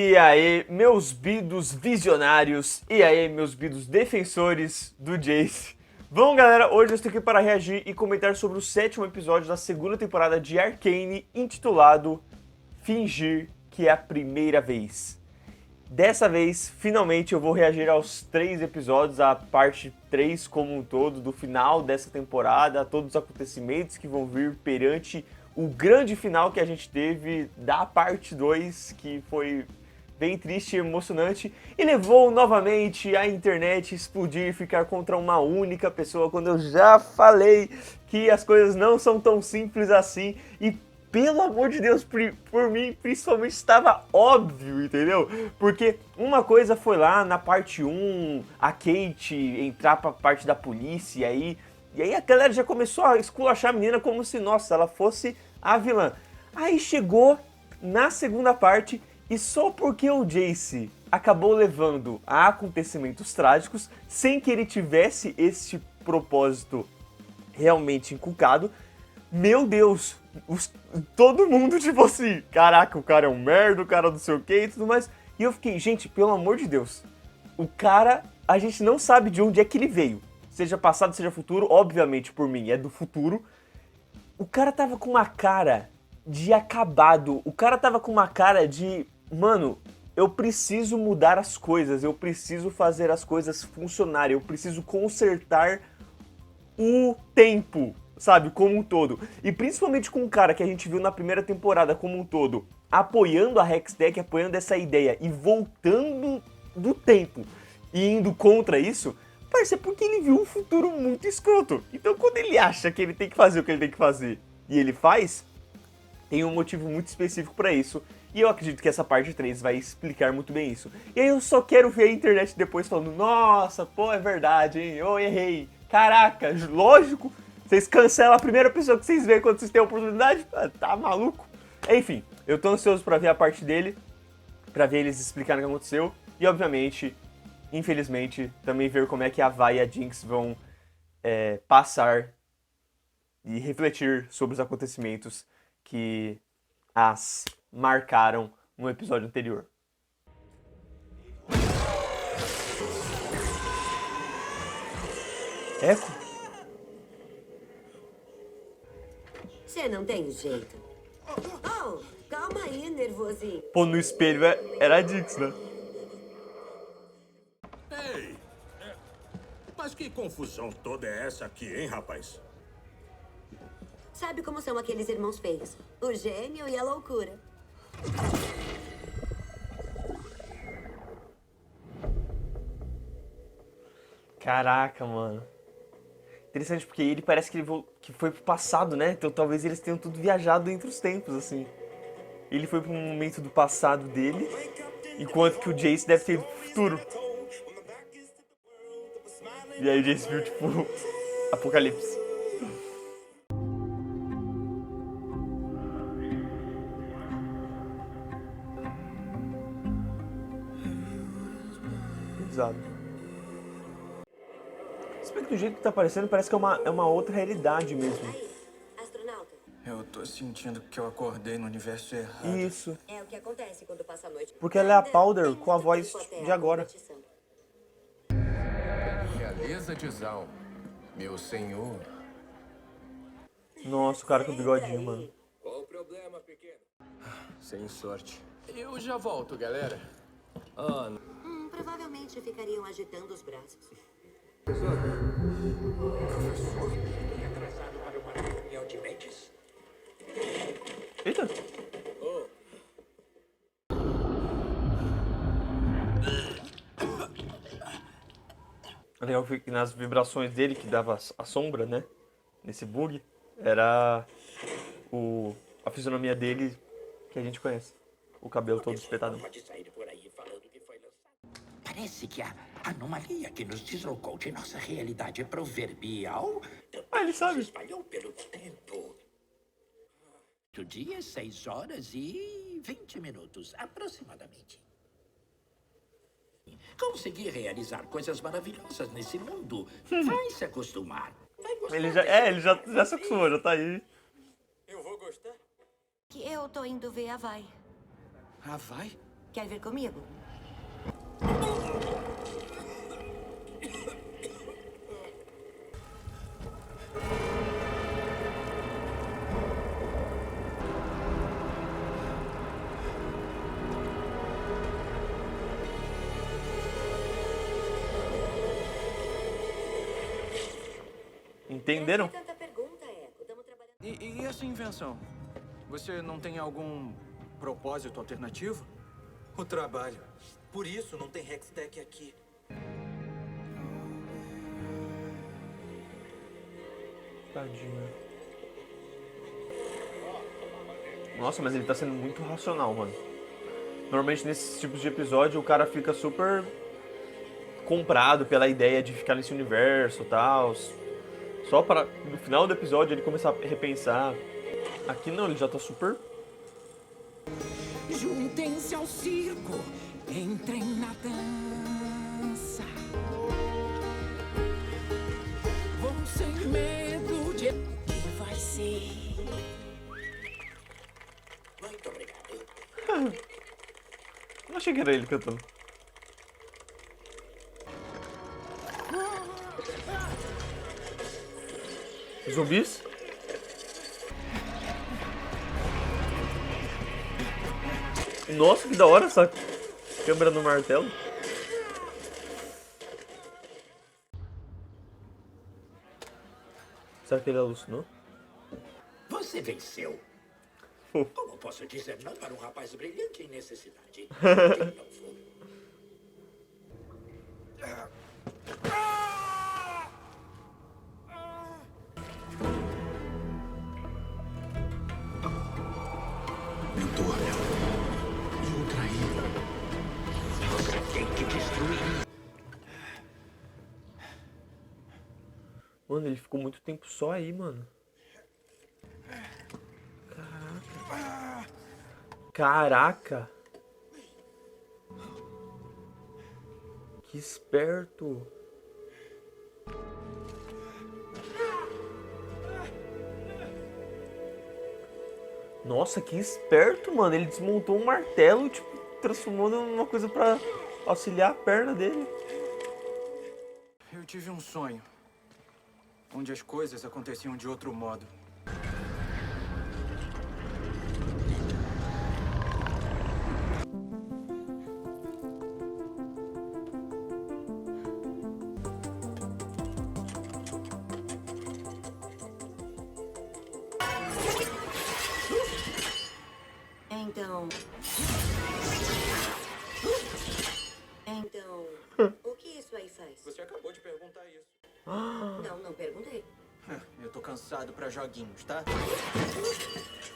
E aí, meus bidos visionários, e aí, meus bidos defensores do Jace. Bom, galera, hoje eu estou aqui para reagir e comentar sobre o 7º episódio da segunda temporada de Arcane, intitulado Fingir que é a Primeira Vez. Dessa vez, finalmente, eu vou reagir aos 3 episódios, a parte 3 como um todo, do final dessa temporada, a todos os acontecimentos que vão vir perante o grande final que a gente teve da parte 2, que foi bem triste e emocionante, e levou novamente a internet a explodir e ficar contra uma única pessoa, quando eu já falei que as coisas não são tão simples assim, e pelo amor de Deus, por mim, principalmente, estava óbvio, entendeu? Porque uma coisa foi lá na parte 1, a Kate entrar pra parte da polícia, e aí a galera já começou a esculachar a menina como se, nossa, ela fosse a vilã. Aí chegou na segunda parte, e só porque o Jace acabou levando a acontecimentos trágicos, sem que ele tivesse esse propósito realmente inculcado, meu Deus, todo mundo tipo assim, caraca, o cara é um merda, o cara não sei o que e tudo mais. E eu fiquei, gente, pelo amor de Deus, o cara, a gente não sabe de onde é que ele veio. Seja passado, seja futuro, obviamente por mim é do futuro. O cara tava com uma cara de acabado, o cara tava com uma cara de, mano, eu preciso mudar as coisas, eu preciso fazer as coisas funcionarem, eu preciso consertar o tempo, sabe, como um todo. E principalmente com um cara que a gente viu na primeira temporada como um todo, apoiando a Hextech, apoiando essa ideia e voltando do tempo e indo contra isso, parece porque ele viu um futuro muito escroto. Então quando ele acha que ele tem que fazer o que ele tem que fazer e ele faz, tem um motivo muito específico pra isso. E eu acredito que essa parte 3 vai explicar muito bem isso. E aí eu só quero ver a internet depois falando, nossa, pô, é verdade, hein, eu errei. Caraca, lógico, vocês cancelam a primeira pessoa que vocês veem quando vocês têm a oportunidade, tá maluco? Enfim, eu tô ansioso pra ver a parte dele, pra ver eles explicarem o que aconteceu. E obviamente, infelizmente, também ver como é que a Vi e a Jinx vão passar e refletir sobre os acontecimentos que as marcaram no episódio anterior. Eco? Você não tem jeito. Oh, calma aí, nervosinho. Pô, no espelho era a Jinx, né? Ei! Mas que confusão toda é essa aqui, hein, rapaz? Sabe como são aqueles irmãos feios? O gênio e a loucura. Caraca, mano. Interessante porque ele parece que que foi pro passado, né? Então talvez eles tenham tudo viajado entre os tempos, assim. Ele foi pra um momento do passado dele, enquanto que o Jace deve ter ido pro futuro. E aí o Jace viu, tipo, Apocalipse. Exato. Se bem que do jeito que tá aparecendo, parece que é uma outra realidade mesmo. Aí, astronauta. Eu tô sentindo que eu acordei no universo errado. Isso. É o que acontece quando passa a noite. Porque ela é a Ainda Powder tem com a muito voz tempo até de agora. a competição. Realeza de Zaun, meu senhor. Nossa, o cara com o bigodinho, mano. Qual o problema, pequeno? Sem sorte. Eu já volto, galera. Provavelmente ficariam agitando os braços. Atrasado para uma reunião de mentes? Eita. Legal que nas vibrações dele, que dava a sombra, né? Nesse bug, era a fisionomia dele que a gente conhece. O cabelo todo espetado. Pode sair por aí falando que foi lançado. Parece que a anomalia que nos deslocou de nossa realidade proverbial Ah, ele Se sabe. espalhou pelo tempo. do dia 6 horas e 20 minutos, aproximadamente. Conseguir realizar coisas maravilhosas nesse mundo. Vai se acostumar. Ele já se acostumou, já tá aí. Eu vou gostar? Que eu tô indo ver a Vai. Ah, vai? Quer vir comigo? Entenderam? Não é tanta pergunta, Echo. Estamos trabalhando... E essa invenção? Você não tem algum propósito alternativo? O trabalho. Por isso não tem Hextech aqui. Tadinho. Nossa, mas ele tá sendo muito racional, mano. Normalmente nesses tipos de episódio o cara fica super comprado pela ideia de ficar nesse universo e tal. Só para no final do episódio ele começar a repensar. Aqui não, ele já tá super... Juntem-se ao circo, entrem na dança. Vão sem medo de... que vai ser? Muito obrigado. Eu achei que era ele cantando. Zumbis? Nossa, que da hora essa câmera no martelo. Será que ele alucinou? Você venceu. Oh. Como posso dizer não para um rapaz brilhante em necessidade? De novo. Mentor. E o traído. Você tem que destruir. Mano, ele ficou muito tempo só aí, mano. Caraca. Que esperto. Nossa, que esperto, mano. Ele desmontou um martelo e, tipo, transformou numa coisa pra auxiliar a perna dele. Eu tive um sonho, onde as coisas aconteciam de outro modo. Então, o que isso aí faz? Você acabou de perguntar isso. Não perguntei. Eu tô cansado pra joguinhos, tá?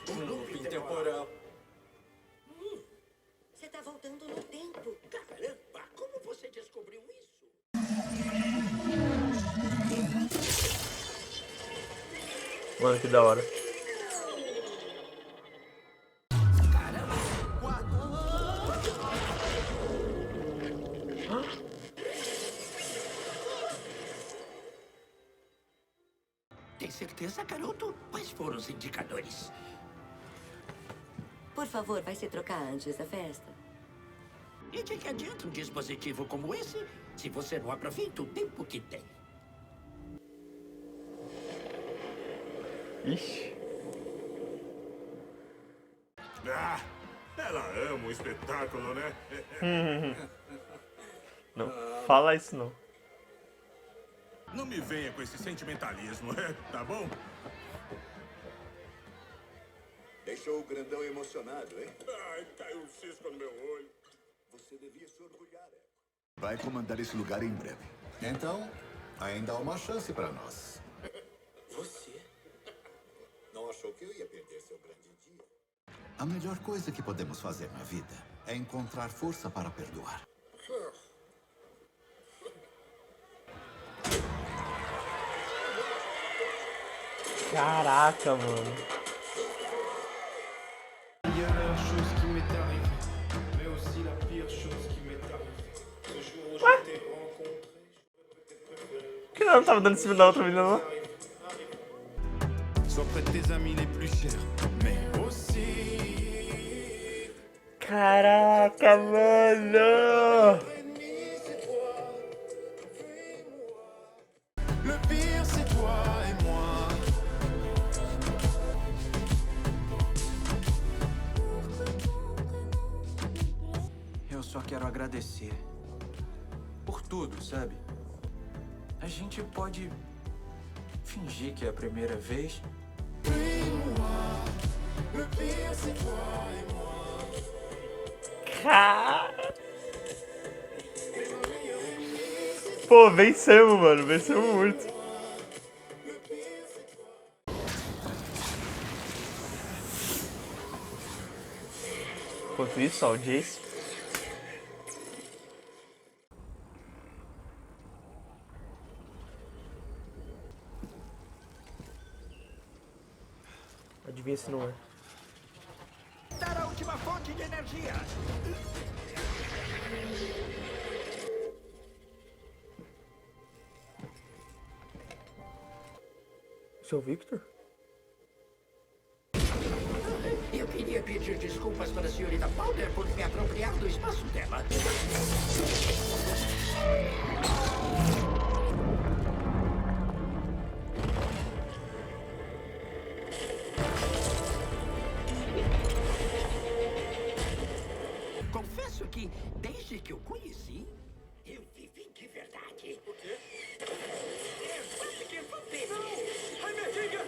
Um looping temporal. Você tá voltando no tempo. Caramba, como você descobriu isso? Mano, que da hora. Tem certeza, garoto? Quais foram os indicadores? Por favor, vai se trocar antes da festa? E de que adianta um dispositivo como esse se você não aproveita o tempo que tem? Ixi. Ah, ela ama o espetáculo, né? Não, fala isso não. Não me venha com esse sentimentalismo, tá bom? Deixou o grandão emocionado, hein? Ai, caiu um cisco no meu olho. Você devia se orgulhar, Echo. Vai comandar esse lugar em breve. Então, ainda há uma chance para nós. Você? Não achou que eu ia perder seu grande dia? A melhor coisa que podemos fazer na vida é encontrar força para perdoar. Caraca, mano. Il y a la chose qui m'est arrivée, mais aussi la pire chose qui m'est arrivée. Ce jour où je t'ai rencontré, j'aurais peut-être préféré. Por que ela não tava dando em cima da outra menina, não? Sois près de tes amis les plus chers, mais aussi Caraca, mano! Le pire, c'est toi et moi. Eu só quero agradecer. Por tudo, sabe? A gente pode fingir que é a primeira vez. Le pire, c'est toi et moi. Cara. Pô, vencemos, mano. Vencemos muito. Enquanto isso, ó, o Jace. Adivinha se não é. Dar a última fonte de energia. Isso é o Victor? Eu queria pedir desculpas para a senhorita Powder por me apropriar do espaço dela. Confesso que, desde que eu conheci, eu vivi de verdade. O quê? É quase que vampiro. Ai, minha filha!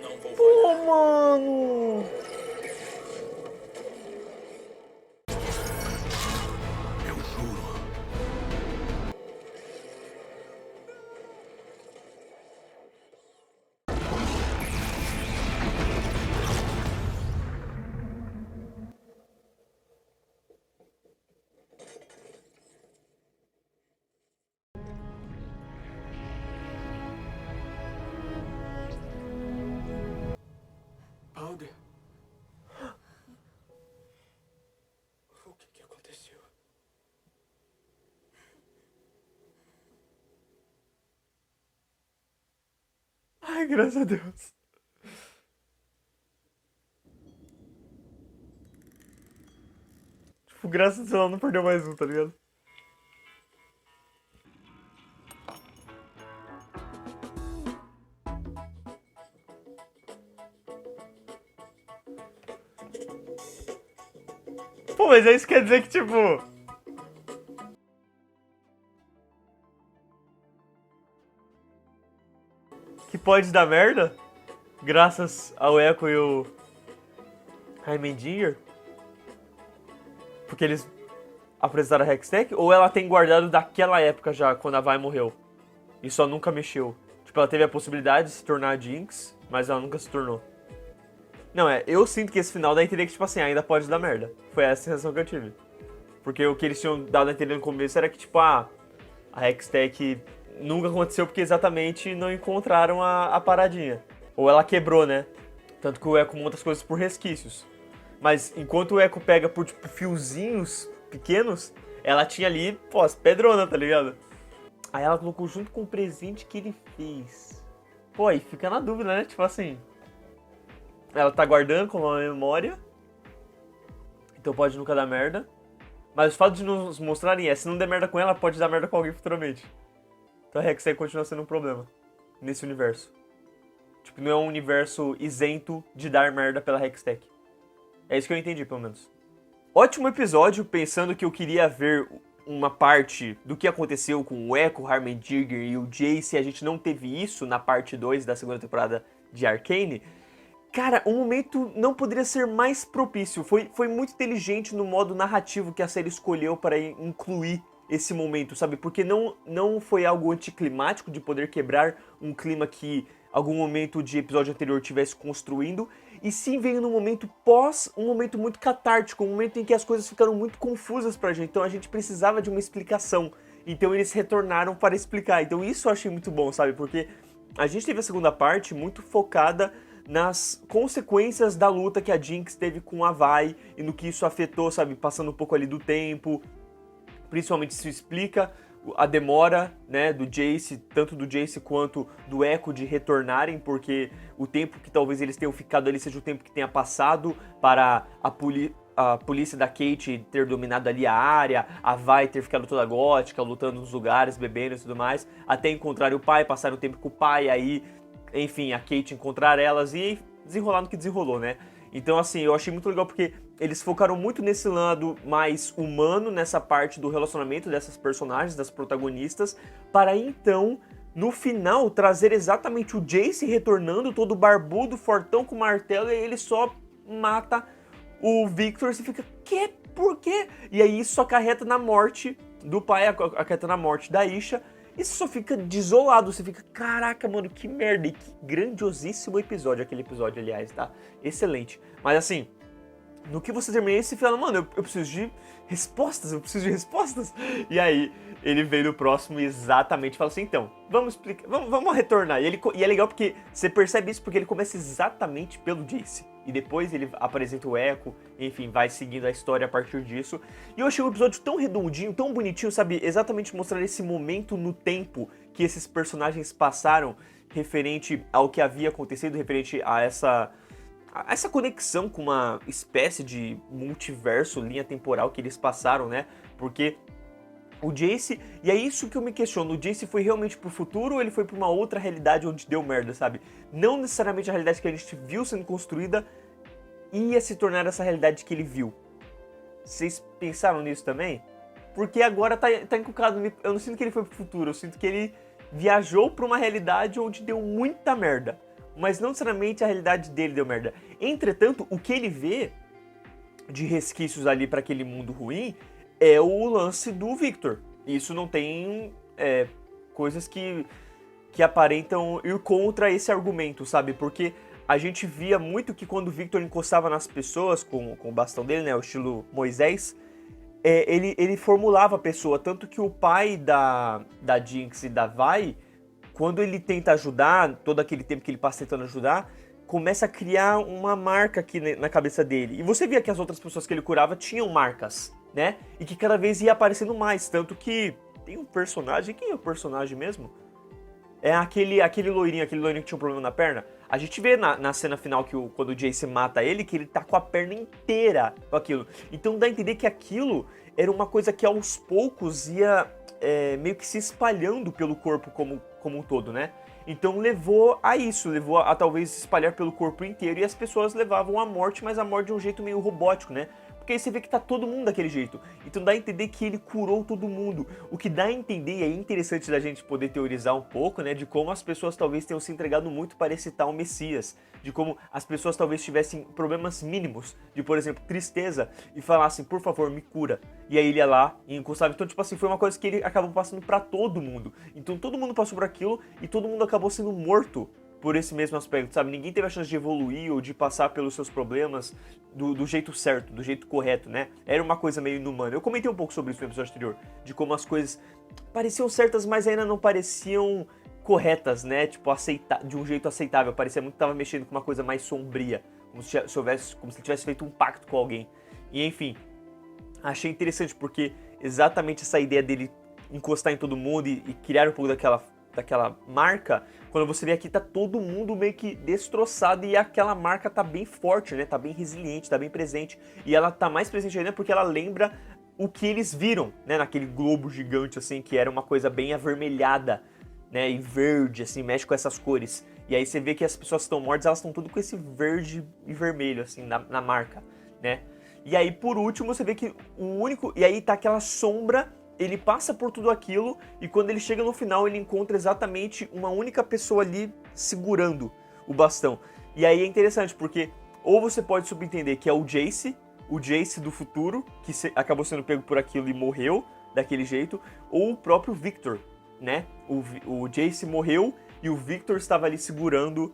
Não vou Pô, mano! Eu juro. Powder. O que aconteceu? Ai, graças a Deus. Tipo, graças a Deus ela não perdeu mais um, tá ligado? Pô, mas isso quer dizer que, tipo... que pode dar merda? Graças ao Echo e o... Heimendinger? Porque eles apresentaram a Hextech? Ou ela tem guardado daquela época já, quando a Vi morreu? E só nunca mexeu? Tipo, ela teve a possibilidade de se tornar a Jinx, mas ela nunca se tornou. Não, eu sinto que esse final dá a entender que, tipo assim, ainda pode dar merda. Foi essa a sensação que eu tive. Porque o que eles tinham dado a entender no começo era que, tipo, a Hextech nunca aconteceu porque exatamente não encontraram a paradinha. Ou ela quebrou, né? Tanto que o Echo monta as coisas por resquícios. Mas enquanto o Echo pega por, tipo, fiozinhos pequenos, ela tinha ali, pô, as pedronas, tá ligado? Aí ela colocou junto com o presente que ele fez. Pô, aí fica na dúvida, né? Tipo assim... ela tá guardando como uma memória. Então pode nunca dar merda. Mas o fato de nos mostrarem se não der merda com ela, pode dar merda com alguém futuramente. Então a Hextech continua sendo um problema nesse universo. Tipo, não é um universo isento de dar merda pela Hextech. É isso que eu entendi, pelo menos. Ótimo episódio, pensando que eu queria ver uma parte do que aconteceu com o Echo, Heimendinger e o Jace. A gente não teve isso na parte 2 da segunda temporada de Arcane. Cara, o momento não poderia ser mais propício. Foi muito inteligente no modo narrativo que a série escolheu para incluir esse momento, sabe? Porque não foi algo anticlimático de poder quebrar um clima que algum momento de episódio anterior tivesse construindo, e sim veio num momento pós, um momento muito catártico, um momento em que as coisas ficaram muito confusas pra gente, então a gente precisava de uma explicação. Então eles retornaram para explicar. Então isso eu achei muito bom, sabe? Porque a gente teve a segunda parte muito focada nas consequências da luta que a Jinx teve com a Vi e no que isso afetou, sabe? Passando um pouco ali do tempo. Principalmente isso explica a demora, né, do Jace, tanto do Jace quanto do Echo de retornarem, porque o tempo que talvez eles tenham ficado ali seja o tempo que tenha passado para a polícia da Kate ter dominado ali a área, a Vi ter ficado toda gótica, lutando nos lugares, bebendo e tudo mais, até encontrar o pai, passar o tempo com o pai, aí, enfim, a Kate encontrar elas e desenrolar no que desenrolou, né? Então, assim, eu achei muito legal porque eles focaram muito nesse lado mais humano, nessa parte do relacionamento dessas personagens, das protagonistas, para então, no final, trazer exatamente o Jace retornando todo barbudo, fortão com martelo, e ele só mata o Victor. Você fica, que? Por quê? E aí isso acarreta na morte do pai, acarreta na morte da Isha, e você só fica desolado, você fica, caraca, mano, que merda, e que grandiosíssimo episódio, aquele episódio, aliás, tá? Excelente. Mas assim, no que você termina, você fala, mano, eu preciso de respostas, E aí, ele vem no próximo e exatamente fala assim, então, vamos explicar, vamos retornar. E é legal porque você percebe isso porque ele começa exatamente pelo Jace. E depois ele apresenta o Echo, enfim, vai seguindo a história a partir disso. E eu achei o episódio tão redondinho, tão bonitinho, sabe? Exatamente mostrar esse momento no tempo que esses personagens passaram referente ao que havia acontecido, referente a essa conexão com uma espécie de multiverso, linha temporal que eles passaram, né? Porque o Jace, e é isso que eu me questiono, o Jace foi realmente pro futuro ou ele foi pra uma outra realidade onde deu merda, sabe? Não necessariamente a realidade que a gente viu sendo construída ia se tornar essa realidade que ele viu. Vocês pensaram nisso também? Porque agora tá encucado, eu não sinto que ele foi pro futuro, eu sinto que ele viajou pra uma realidade onde deu muita merda. Mas não necessariamente a realidade dele deu merda. Entretanto, o que ele vê de resquícios ali pra aquele mundo ruim é o lance do Victor. Isso não tem coisas que aparentam ir contra esse argumento, sabe? Porque a gente via muito que quando o Victor encostava nas pessoas com o bastão dele, né, o estilo Moisés, ele formulava a pessoa. Tanto que o pai da Jinx e da Vi, quando ele tenta ajudar, todo aquele tempo que ele passa tentando ajudar, começa a criar uma marca aqui na cabeça dele. E você via que as outras pessoas que ele curava tinham marcas, né? E que cada vez ia aparecendo mais. Tanto que tem um personagem... Quem é o personagem mesmo? É aquele loirinho que tinha um problema na perna. A gente vê na cena final que quando o Jace mata ele, que ele tá com a perna inteira com aquilo. Então dá a entender que aquilo era uma coisa que aos poucos ia meio que se espalhando pelo corpo como um todo, né? Então levou a isso, levou a talvez se espalhar pelo corpo inteiro e as pessoas levavam à morte, mas a morte de um jeito meio robótico, né? Porque aí você vê que tá todo mundo daquele jeito. Então dá a entender que ele curou todo mundo. O que dá a entender, e é interessante da gente poder teorizar um pouco, né? De como as pessoas talvez tenham se entregado muito para esse tal Messias. De como as pessoas talvez tivessem problemas mínimos. De, por exemplo, tristeza. E falassem, por favor, me cura. E aí ele ia lá e encostava. Então, tipo assim, foi uma coisa que ele acabou passando para todo mundo. Então todo mundo passou por aquilo e todo mundo acabou sendo morto por esse mesmo aspecto, sabe? Ninguém teve a chance de evoluir ou de passar pelos seus problemas do jeito certo, do jeito correto, né? Era uma coisa meio inumana. Eu comentei um pouco sobre isso no episódio anterior, de como as coisas pareciam certas, mas ainda não pareciam corretas, né? Tipo, de um jeito aceitável. Parecia muito que tava mexendo com uma coisa mais sombria, como se ele tivesse feito um pacto com alguém. E enfim, achei interessante porque exatamente essa ideia dele encostar em todo mundo e criar um pouco daquela marca, quando você vê aqui tá todo mundo meio que destroçado e aquela marca tá bem forte, né? Tá bem resiliente, tá bem presente. E ela tá mais presente ainda porque ela lembra o que eles viram, né? Naquele globo gigante, assim, que era uma coisa bem avermelhada, né? E verde, assim, mexe com essas cores. E aí você vê que as pessoas que estão mortas, elas estão tudo com esse verde e vermelho, assim, na marca, né? E aí, por último, você vê que e aí tá aquela sombra. Ele passa por tudo aquilo e quando ele chega no final ele encontra exatamente uma única pessoa ali segurando o bastão. E aí é interessante porque ou você pode subentender que é o Jace do futuro, que acabou sendo pego por aquilo e morreu daquele jeito, ou o próprio Victor, né? O Jace morreu e o Victor estava ali segurando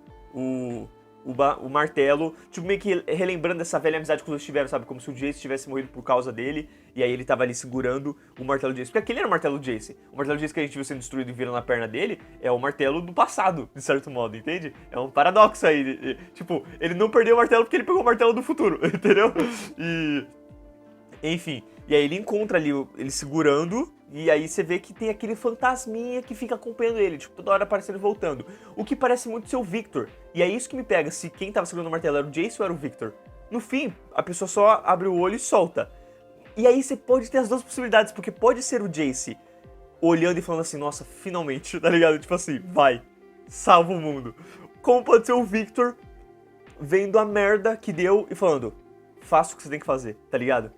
o martelo, tipo meio que relembrando essa velha amizade que os dois tiveram, sabe? Como se o Jace tivesse morrido por causa dele, e aí ele tava ali segurando o martelo do Jace. Porque aquele era o martelo do Jace. O martelo do Jace que a gente viu sendo destruído e virando na perna dele é o martelo do passado, de certo modo, entende? É um paradoxo aí. Tipo, ele não perdeu o martelo porque ele pegou o martelo do futuro, entendeu? E... enfim, E aí ele encontra ali ele segurando, e aí você vê que tem aquele fantasminha que fica acompanhando ele, tipo, toda hora aparecendo e voltando. O que parece muito ser o Victor. E é isso que me pega, se quem tava segurando o martelo era o Jace ou era o Victor. No fim, a pessoa só abre o olho e solta. E aí você pode ter as duas possibilidades, porque pode ser o Jace olhando e falando assim, nossa, finalmente, tá ligado? Tipo assim, vai, salva o mundo. Como pode ser o Victor vendo a merda que deu e falando, faça o que você tem que fazer, tá ligado?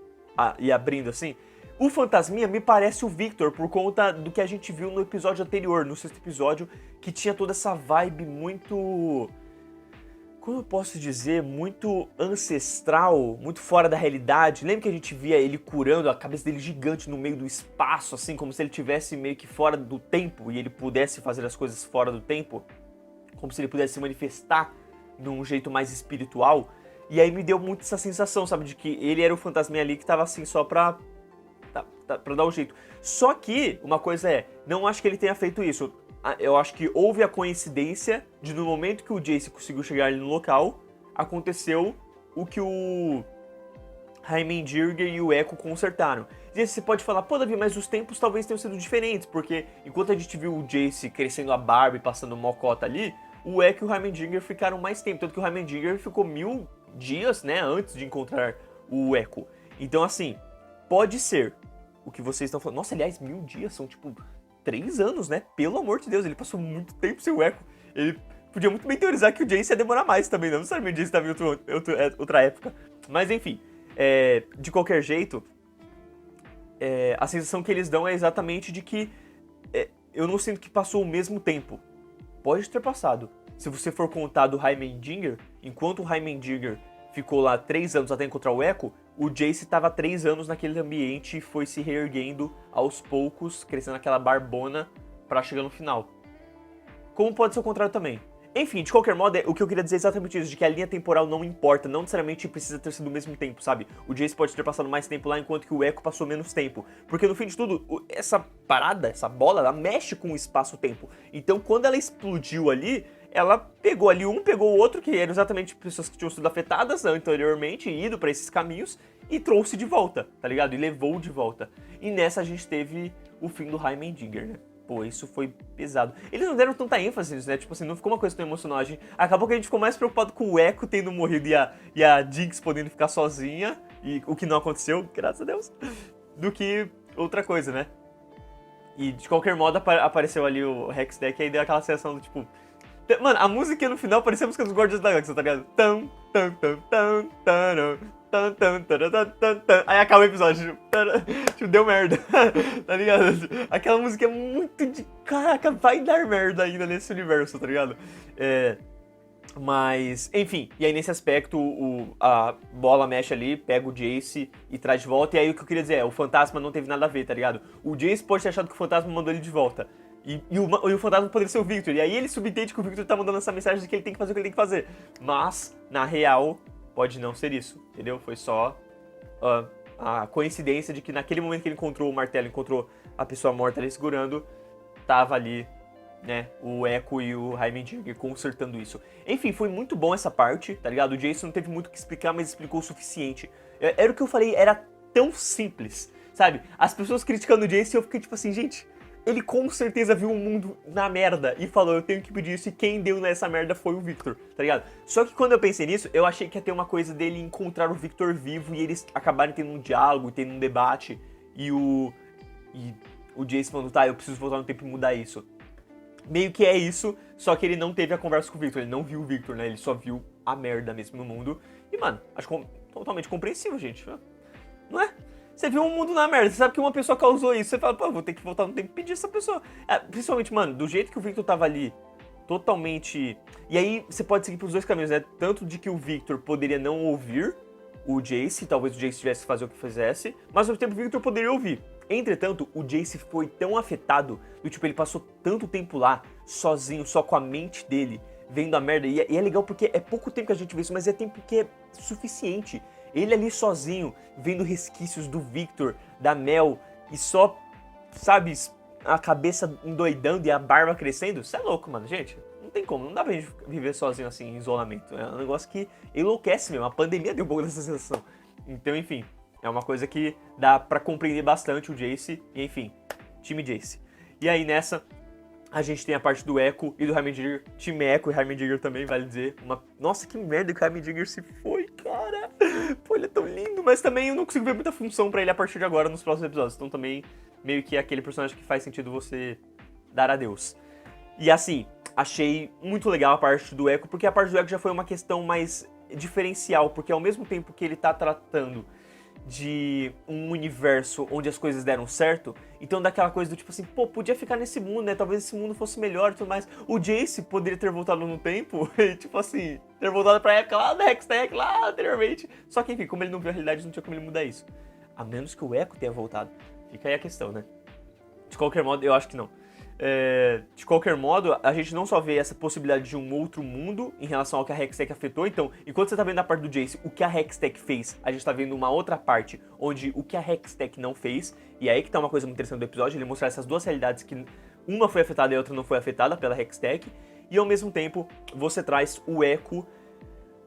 E abrindo assim. O fantasminha me parece o Victor por conta do que a gente viu no episódio anterior, no 6º episódio, que tinha toda essa vibe muito... Como eu posso dizer? Muito ancestral, muito fora da realidade. Lembra que a gente via ele curando a cabeça dele gigante no meio do espaço, assim, como se ele tivesse meio que fora do tempo e ele pudesse fazer as coisas fora do tempo? Como se ele pudesse se manifestar de um jeito mais espiritual? E aí me deu muito essa sensação, sabe? De que ele era o fantasminha ali que tava assim só pra dar um jeito. Só que, uma coisa é, não acho que ele tenha feito isso. Eu acho que houve a coincidência de no momento que o Jace conseguiu chegar ali no local, aconteceu o que o Heimendinger e o Echo consertaram. E aí você pode falar, pô Davi, mas os tempos talvez tenham sido diferentes, porque enquanto a gente viu o Jace crescendo a barba e passando mocota ali, o Echo e o Heimendinger ficaram mais tempo, tanto que o Heimendinger ficou 1000 dias, né, antes de encontrar o Echo. Então assim, pode ser o que vocês estão falando. Nossa, aliás, 1000 dias são tipo 3 anos, né? Pelo amor de Deus, ele passou muito tempo sem o Echo. Ele podia muito bem teorizar que o Jace ia demorar mais também, não necessariamente o Jace estava em outra época. Mas enfim, de qualquer jeito, a sensação que eles dão é exatamente de que eu não sinto que passou o mesmo tempo. Pode ter passado. Se você for contar do Heimendinger, enquanto o Heimendinger ficou lá 3 anos até encontrar o Echo, o Jace estava 3 anos naquele ambiente e foi se reerguendo aos poucos, crescendo aquela barbona pra chegar no final. Como pode ser o contrário também. Enfim, de qualquer modo, o que eu queria dizer é exatamente isso, de que a linha temporal não importa, não necessariamente precisa ter sido o mesmo tempo, sabe? O Jace pode ter passado mais tempo lá, enquanto que o Echo passou menos tempo. Porque no fim de tudo, essa parada, essa bola, ela mexe com o espaço-tempo. Então quando ela explodiu ali, ela pegou ali pegou o outro, que eram exatamente pessoas que tinham sido afetadas anteriormente, ido pra esses caminhos, e trouxe de volta, tá ligado? E levou de volta. E nessa a gente teve o fim do Heimendinger, né? Pô, isso foi pesado. Eles não deram tanta ênfase nisso, né? Tipo assim, não ficou uma coisa tão emocional. Acabou que a gente ficou mais preocupado com o Echo tendo morrido e a Jinx podendo ficar sozinha, e o que não aconteceu, graças a Deus, do que outra coisa, né? E de qualquer modo apareceu ali o Hextech, e aí deu aquela sensação do tipo... Mano, a música no final parecia a música dos Guardiões da Galáxia, tá ligado? Aí acaba o episódio, tipo, deu merda, tá ligado? Aquela música é muito de... Caraca, vai dar merda ainda nesse universo, tá ligado? Mas, enfim, e aí nesse aspecto a bola mexe ali, pega o Jace e traz de volta. E aí o que eu queria dizer o fantasma não teve nada a ver, tá ligado? O Jace pode ter achado que o fantasma mandou ele de volta. E o fantasma poderia ser o Victor. E aí ele subentende que o Victor tá mandando essa mensagem de que ele tem que fazer o que ele tem que fazer. Mas, na real, pode não ser isso, entendeu? Foi só a coincidência de que naquele momento que ele encontrou o martelo, encontrou a pessoa morta ali segurando, tava ali, né, o Echo e o Heimendinger consertando isso. Enfim, foi muito bom essa parte, tá ligado? O Jason não teve muito o que explicar, mas explicou o suficiente. Era o que eu falei, era tão simples, sabe? As pessoas criticando o Jason e eu fiquei tipo assim, gente... Ele com certeza viu o mundo na merda e falou, eu tenho que pedir isso, e quem deu nessa merda foi o Victor, tá ligado? Só que quando eu pensei nisso, eu achei que ia ter uma coisa dele encontrar o Victor vivo e eles acabarem tendo um diálogo, tendo um debate, e o Jace falando, tá, eu preciso voltar no tempo e mudar isso. Meio que é isso, só que ele não teve a conversa com o Victor, ele não viu o Victor, né? Ele só viu a merda mesmo no mundo. E, mano, acho totalmente compreensível, gente. Não é? Você viu um mundo na merda, você sabe que uma pessoa causou isso, você fala, pô, vou ter que voltar no tempo e pedir essa pessoa. Principalmente, mano, do jeito que o Victor tava ali, totalmente... E aí você pode seguir pros dois caminhos, né? Tanto de que o Victor poderia não ouvir o Jace, talvez o Jace tivesse que fazer o que fizesse, mas ao mesmo tempo o Victor poderia ouvir. Entretanto, o Jace foi tão afetado, do tipo, ele passou tanto tempo lá, sozinho, só com a mente dele, vendo a merda. E é legal porque é pouco tempo que a gente vê isso, mas é tempo que é suficiente. Ele ali sozinho, vendo resquícios do Victor, da Mel, e só, sabe, a cabeça endoidando e a barba crescendo. Isso é louco, mano, gente. Não tem como, não dá pra gente viver sozinho assim, em isolamento. É um negócio que enlouquece mesmo. A pandemia deu um pouco dessa sensação. Então, enfim, É uma coisa que dá pra compreender bastante o Jace, e enfim, time Jace. E aí nessa, a gente tem a parte do Echo e do Heimerdinger, time Echo e Heimerdinger também, vale dizer. Nossa, que merda que o Heimerdinger se foi, cara. Pô, ele é tão lindo, mas também eu não consigo ver muita função pra ele a partir de agora nos próximos episódios. Então também, meio que é aquele personagem que faz sentido você dar adeus. E assim, achei muito legal a parte do Echo, porque a parte do Echo já foi uma questão mais diferencial, porque ao mesmo tempo que ele tá tratando de um universo onde as coisas deram certo, então daquela coisa do tipo assim, pô, podia ficar nesse mundo, né, talvez esse mundo fosse melhor e tudo mais. O Jace poderia ter voltado no tempo e tipo assim, ter voltado pra época lá da Hextech, lá anteriormente, só que enfim, como ele não viu a realidade, não tinha como ele mudar isso. A menos que o Echo tenha voltado. Fica aí a questão, né? De qualquer modo, eu acho que não. De qualquer modo, a gente não só vê essa possibilidade de um outro mundo em relação ao que a Hextech afetou. Então, enquanto você tá vendo a parte do Jace, o que a Hextech fez, a gente tá vendo uma outra parte onde o que a Hextech não fez. E aí que tá uma coisa muito interessante do episódio, ele mostrar essas duas realidades que uma foi afetada e a outra não foi afetada pela Hextech. E ao mesmo tempo, você traz o Echo,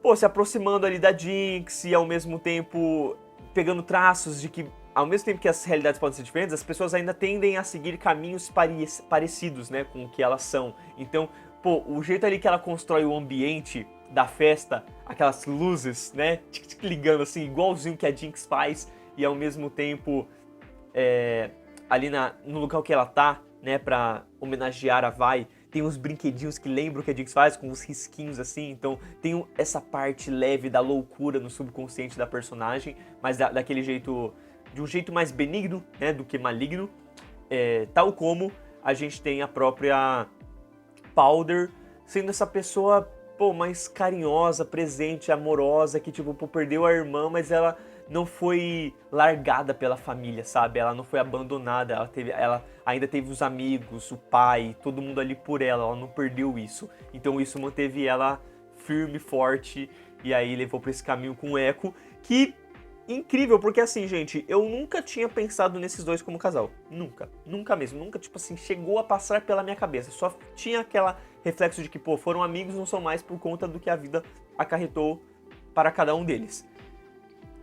pô, se aproximando ali da Jinx e ao mesmo tempo pegando traços de que, ao mesmo tempo que as realidades podem ser diferentes, as pessoas ainda tendem a seguir caminhos parecidos, né, com o que elas são. Então, pô, o jeito ali que ela constrói o ambiente da festa, aquelas luzes, né, ligando assim, igualzinho que a Jinx faz, e ao mesmo tempo, ali no local que ela tá, né, pra homenagear a Vi, tem uns brinquedinhos que lembram o que a Jinx faz, com uns risquinhos assim, então tem essa parte leve da loucura no subconsciente da personagem, mas daquele jeito, de um jeito mais benigno, né, do que maligno, tal como a gente tem a própria Powder sendo essa pessoa, pô, mais carinhosa, presente, amorosa, que tipo, pô, perdeu a irmã, mas ela não foi largada pela família, sabe? Ela não foi abandonada, ela ainda teve os amigos, o pai, todo mundo ali por ela não perdeu isso. Então isso manteve ela firme, forte, e aí levou pra esse caminho com o Echo, que incrível, porque assim, gente, eu nunca tinha pensado nesses dois como casal. Nunca mesmo. Nunca, tipo assim, chegou a passar pela minha cabeça. Só tinha aquela reflexo de que, pô, foram amigos, não são mais por conta do que a vida acarretou para cada um deles.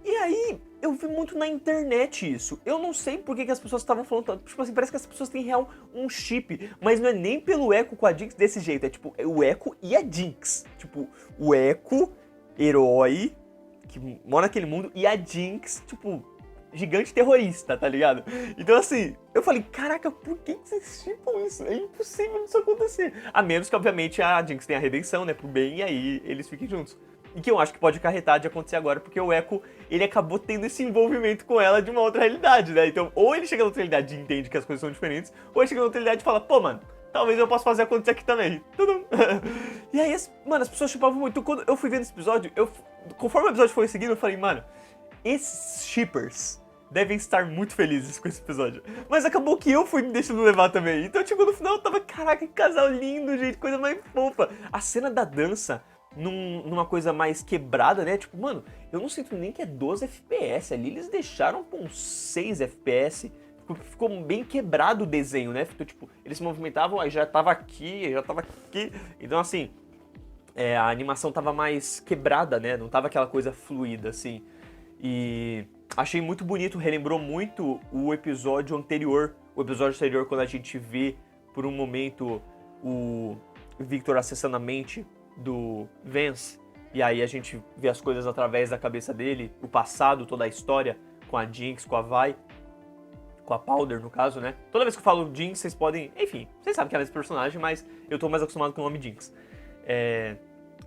E aí, eu vi muito na internet isso. Eu não sei por que as pessoas estavam falando, tipo assim, parece que as pessoas têm real um chip, mas não é nem pelo Echo com a Jinx desse jeito, é tipo, o Echo e a Jinx. Tipo, o Echo, herói, que mora naquele mundo, e a Jinx, tipo, gigante terrorista, tá ligado? Então assim, eu falei, caraca, por que vocês chipam isso? É impossível isso acontecer. A menos que, obviamente, a Jinx tenha a redenção, né, pro bem, e aí eles fiquem juntos. E que eu acho que pode acarretar de acontecer agora, porque o Echo, ele acabou tendo esse envolvimento com ela de uma outra realidade, né? Então, ou ele chega na outra realidade e entende que as coisas são diferentes, ou ele chega na outra realidade e fala, pô, mano, talvez eu possa fazer acontecer aqui também. E aí, mano, as pessoas chipavam muito. Quando eu fui vendo esse episódio, conforme o episódio foi seguindo, eu falei, mano, esses shippers devem estar muito felizes com esse episódio. Mas acabou que eu fui me deixando levar também. Então, tipo, no final eu tava, caraca, que casal lindo, gente, coisa mais fofa. A cena da dança, numa coisa mais quebrada, né? Tipo, mano, eu não sinto nem que é 12 FPS. Ali eles deixaram com uns 6 FPS. Ficou bem quebrado o desenho, né? Ficou, tipo, eles se movimentavam, aí já tava aqui, já tava aqui. Então, assim, a animação tava mais quebrada, né? Não tava aquela coisa fluida, assim. E achei muito bonito, relembrou muito o episódio anterior. O episódio anterior, quando a gente vê, por um momento, o Victor acessando a mente do Vance. E aí a gente vê as coisas através da cabeça dele, o passado, toda a história, com a Jinx, com a Vi, com a Powder, no caso, né? Toda vez que eu falo Jinx, vocês podem... Enfim, vocês sabem que é esse personagem, mas eu tô mais acostumado com o nome Jinx.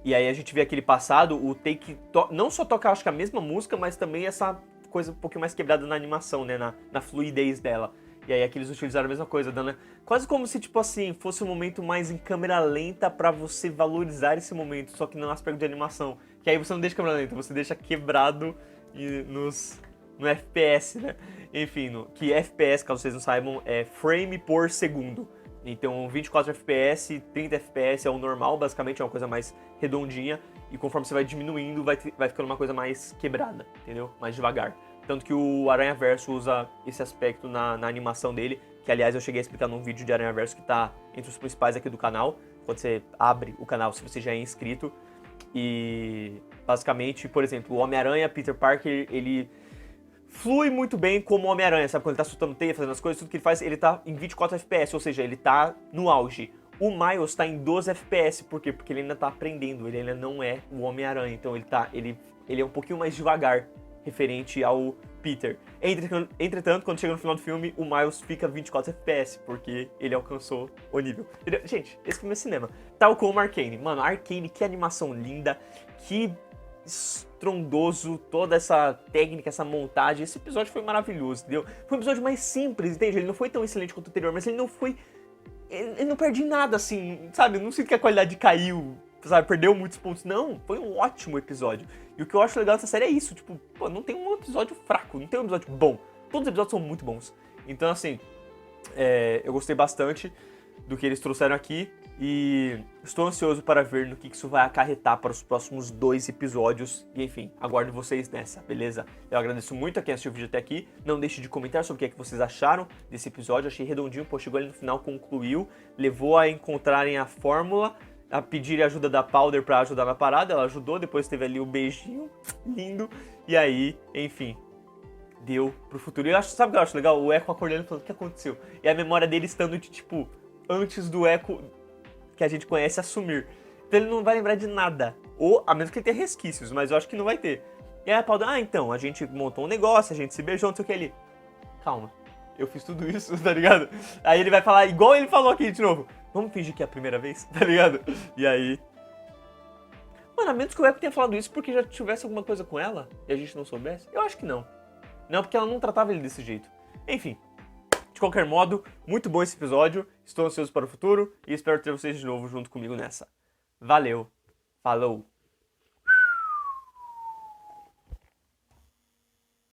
E aí a gente vê aquele passado, o Take não só toca, acho que a mesma música, mas também essa coisa um pouquinho mais quebrada na animação, né? Na fluidez dela. E aí aqui eles utilizaram a mesma coisa, dando quase como se, tipo assim, fosse um momento mais em câmera lenta pra você valorizar esse momento, só que no aspecto de animação. Que aí você não deixa câmera lenta, você deixa quebrado no FPS, né? Enfim, que FPS, caso vocês não saibam, é frame por segundo. Então 24 FPS, 30 FPS é o normal, basicamente é uma coisa mais redondinha. E conforme você vai diminuindo, vai ficando uma coisa mais quebrada, entendeu? Mais devagar. Tanto que o Aranhaverso usa esse aspecto na animação dele, que aliás eu cheguei a explicar num vídeo de Aranhaverso que tá entre os principais aqui do canal, quando você abre o canal, se você já é inscrito. E basicamente, por exemplo, o Homem-Aranha, Peter Parker, ele flui muito bem como Homem-Aranha, sabe? Quando ele tá soltando teia, fazendo as coisas, tudo que ele faz, ele tá em 24 FPS, ou seja, ele tá no auge. O Miles tá em 12 FPS, por quê? Porque ele ainda tá aprendendo, ele ainda não é o Homem-Aranha, então ele é um pouquinho mais devagar, referente ao Peter. Entretanto, quando chega no final do filme, o Miles fica 24 FPS, porque ele alcançou o nível. Entendeu? Gente, esse filme é cinema. Tal como Arcane. Mano, Arcane, que animação linda, que estrondoso, toda essa técnica, essa montagem. Esse episódio foi maravilhoso, entendeu? Foi um episódio mais simples, entende? Ele não foi tão excelente quanto o anterior, mas ele não foi... Ele não perde nada, assim, sabe? Eu não sinto que a qualidade caiu, sabe? Perdeu muitos pontos. Não, foi um ótimo episódio. E o que eu acho legal dessa série é isso, tipo, pô, não tem um episódio fraco, não tem um episódio bom. Todos os episódios são muito bons. Então, assim, eu gostei bastante do que eles trouxeram aqui e estou ansioso para ver no que isso vai acarretar para os próximos 2 episódios. E, enfim, aguardo vocês nessa, beleza? Eu agradeço muito a quem assistiu o vídeo até aqui. Não deixe de comentar sobre o que vocês acharam desse episódio. Achei redondinho, pô, chegou ali no final, concluiu, levou a encontrarem a fórmula, a pedirem ajuda da Powder pra ajudar na parada. Ela ajudou, depois teve ali o beijinho lindo. E aí, enfim, deu pro futuro. E eu acho, sabe o que eu acho legal? O Echo acordando e falando o que aconteceu. E a memória dele estando de, tipo, antes do Echo que a gente conhece assumir. Então ele não vai lembrar de nada. Ou, a menos que ele tenha resquícios, mas eu acho que não vai ter. E aí a Powder, então, a gente montou um negócio, a gente se beijou, não sei o que ali. Calma, eu fiz tudo isso, tá ligado? Aí ele vai falar igual ele falou aqui de novo. Vamos fingir que é a primeira vez, tá ligado? E aí... Mano, a menos que o Echo tenha falado isso porque já tivesse alguma coisa com ela e a gente não soubesse. Eu acho que não. Não, porque ela não tratava ele desse jeito. Enfim. De qualquer modo, muito bom esse episódio. Estou ansioso para o futuro e espero ter vocês de novo junto comigo nessa. Valeu. Falou.